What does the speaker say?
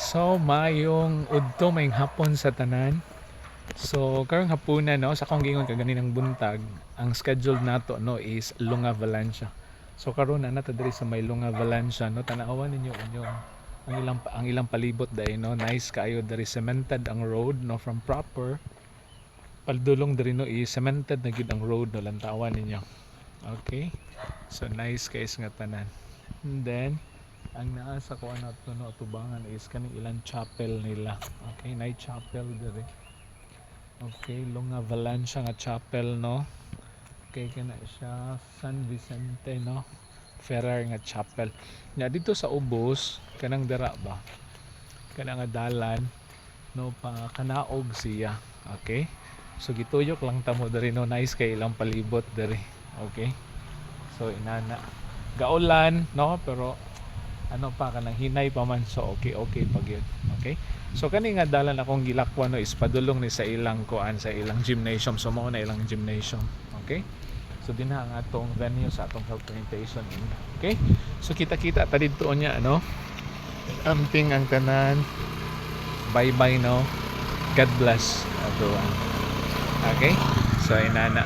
So, mayong udto, mayong hapon sa tanan. So, karong hapunan, no, sa akong gingon kaganinang buntag, ang schedule nato no is Lunga Valencia. So karon na nato diri sa may Lunga Valencia, no, tanawan ninyo inyong ang ilang palibot dai, no, nice kaayo diri, cemented ang road, no, from proper paldulong diri, no, is cemented na gyud ang road, no, lantawan ninyo. Okay, so nice guys nga tanan. And then ang naa sa kuan nato no atubangan is kaning ilang chapel nila. Okay, night chapel diri. Okay, Lunga Valencia nga chapel, no. Okay, kana siya San Vicente, no, Ferrer nga chapel. Nya dito sa ubos kanang dira ba, kana nga dalan, no, pa kanaog siya. Okay, so gituyok lang tamo diri, no, nice kay ilang palibot diri. Okay, so inana gaulan, no, pero ano pa kanang hinay pa man, so okay pag yun. Okay, so kani nga dalan akong gilakwan, no, is padulong ni sa ilang kuan, sa ilang gymnasium. So mao na ilang gymnasium. Okay, so din ang atong venue sa atong presentation. Okay, so kita-kita ta didto nya, ano, amping ang tanan. Bye bye, no, God bless everyone. Okay, so inana